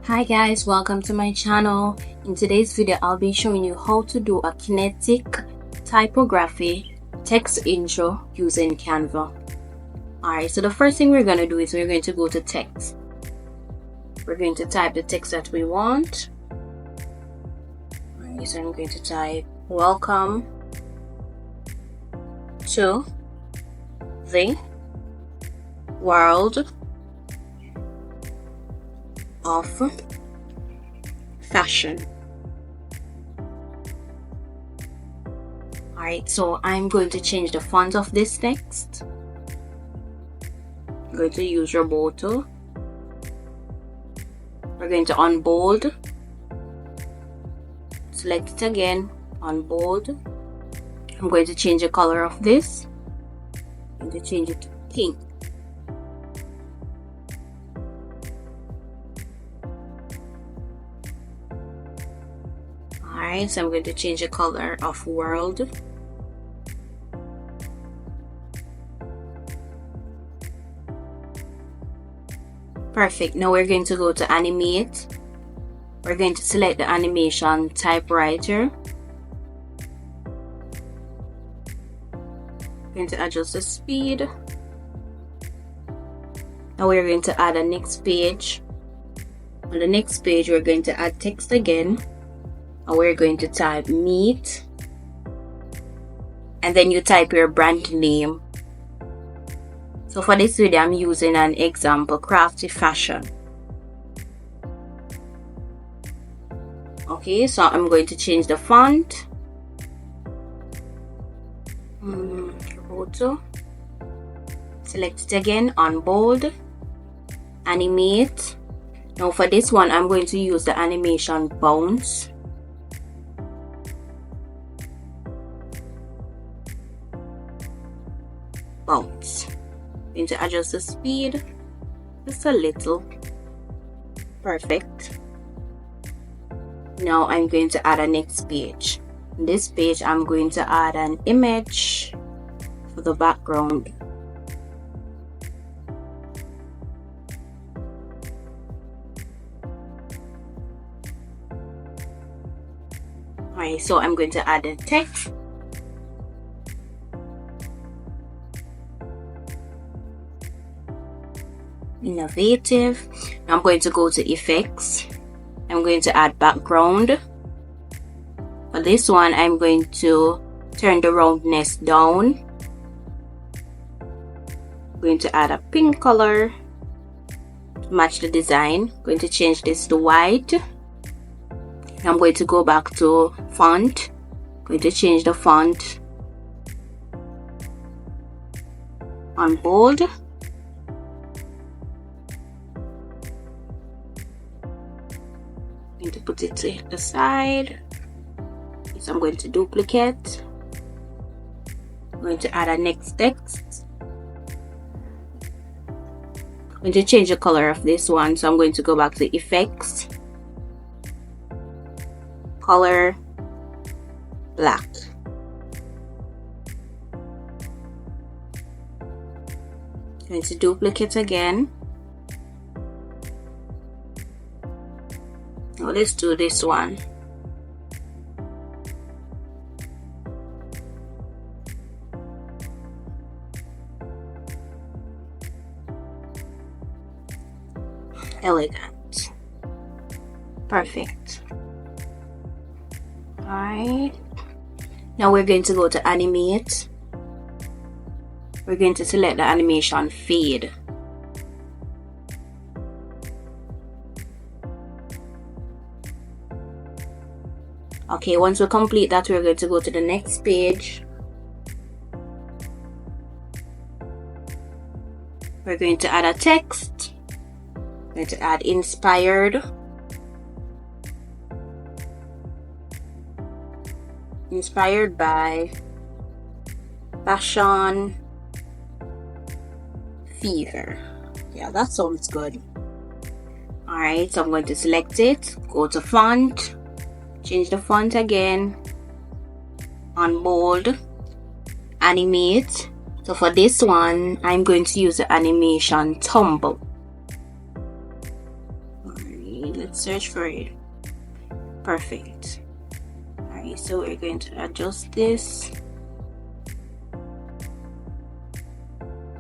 Hi guys, welcome to my channel. In today's video, I'll be showing you how to do a kinetic typography text intro using Canva. Alright, so the first thing we're going to do is we're going to go to text. We're going to type the text that we want. Alright, so I'm going to type welcome to the world of fashion. Alright, so I'm going to change the font of this text. I'm going to use Roboto. We're going to unbold. Select it again, unbold. I'm going to change the color of this. I'm going to change it to pink. Alright, so I'm going to change the color of world. Perfect. Now we're going to go to animate. We're going to select the animation typewriter. We're going to adjust the speed. Now we're going to add a next page. On the next page, we're going to add text again. And we're going to type meet, and then you type your brand name. So for this video, I'm using an example, Crafty Fashion. Okay, so I'm going to change the font. Photo. Select it again, unbold, animate. Now for this one, I'm going to use the animation bounce. Bounce. I'm going to adjust the speed just a little. Perfect. Now I'm going to add a next page. In this page, I'm going to add an image for the background. Alright, so I'm going to add a text. Innovative. Now I'm going to go to effects. I'm going to add background. For this one, I'm going to turn the roundness down. I'm going to add a pink color to match the design. I'm going to change this to white. I'm going to go back to font. I'm going to change the font on bold. To put it to the side. So I'm going to duplicate. I'm going to add a next text. I'm going to change the color of this one, so I'm going to go back to effects, color, black. I'm going to duplicate again. Now let's do this one. Elegant. Perfect. Alright. Now we're going to go to animate. We're going to select the animation fade. Okay, once we complete that, we're going to go to the next page. We're going to add a text. We're going to add inspired. Inspired by fashion fever. Yeah, that sounds good. Alright, so I'm going to select it, go to font. Change the font again, unbold, animate. So for this one, I'm going to use the animation tumble. let's search for it. Perfect. Alright, so we're going to adjust this.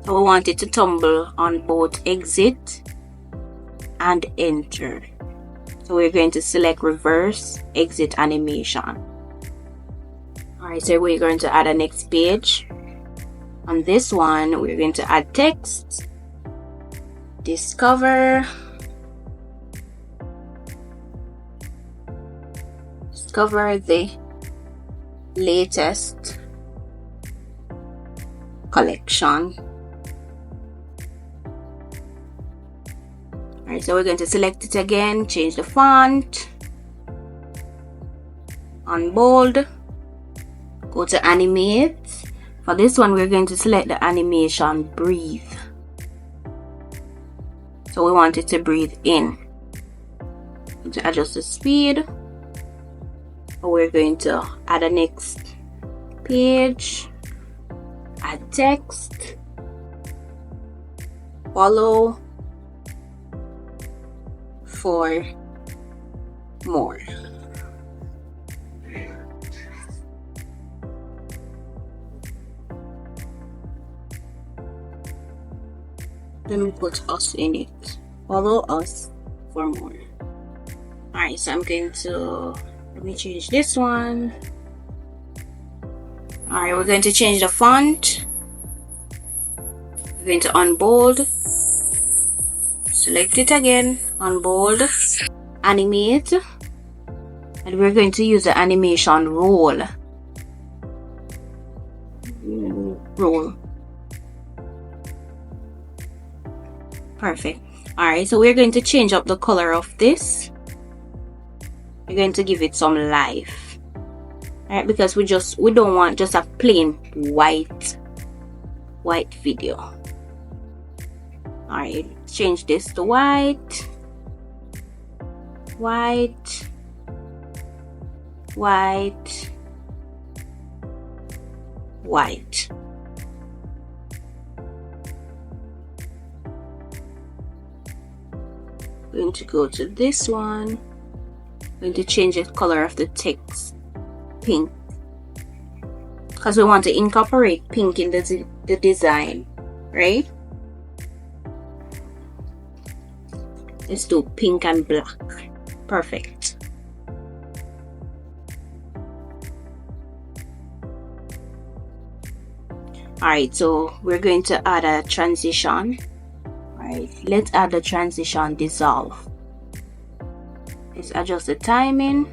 So we want it to tumble on both exit and enter. So we're going to select reverse exit animation. Alright, so we're going to add a next page. On this one, we're going to add text. Discover the latest collection. Alright, so we're going to select it again, change the font, on bold, go to animate. For this one, we're going to select the animation breathe. So we want it to breathe in. To adjust the speed, we're going to add a next page, add text, follow for more. Then we put us in it. Follow us for more. Alright, so I'm going to, let me change this one. Alright, we're going to change the font. We're going to unbold. Select it again, unbold, animate. And we're going to use the animation roll. Roll. Perfect. Alright, so we're going to change up the color of this. We're going to give it some life. Alright, because we don't want just a plain white video. Alright, change this to white. White. White. White. Going to go to this one. Going to change the color of the text pink, because we want to incorporate pink in the design, right? Let's do pink and black. Perfect. Alright, so we're going to add a transition. Alright, let's add the transition dissolve. Let's adjust the timing.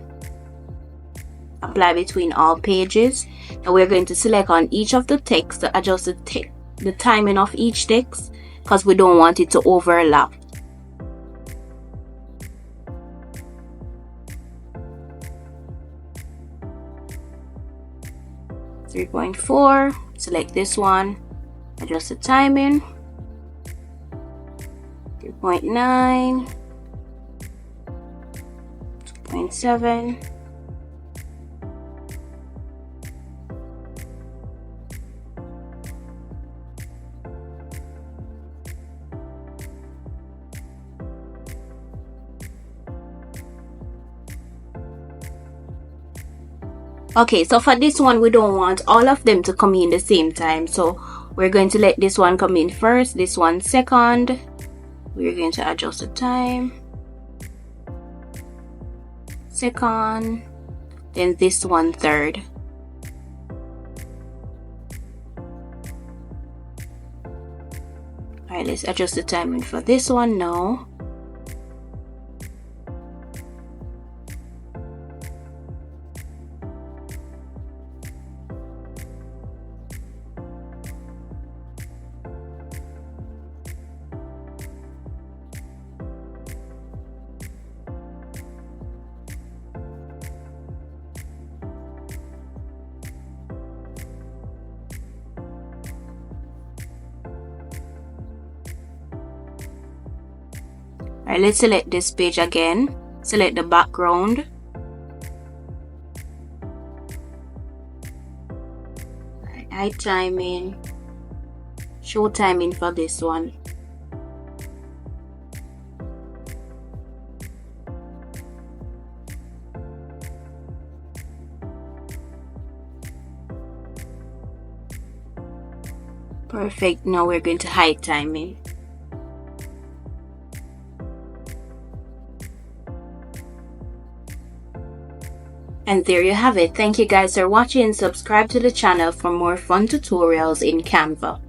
Apply between all pages. Now we're going to select on each of the text to adjust the timing of each text, because we don't want it to overlap. .4. Select this one. Adjust the timing. 2.9. 2.7. Okay, so for this one, we don't want all of them to come in the same time. So we're going to let this one come in first, this one second. We're going to adjust the time. Second. Then this one third. Alright, let's adjust the timing for this one now. Alright, let's select this page again. Select the background. Hide timing. Show timing for this one. Perfect. Now we're going to hide timing. And there you have it. Thank you guys for watching. Subscribe to the channel for more fun tutorials in Canva.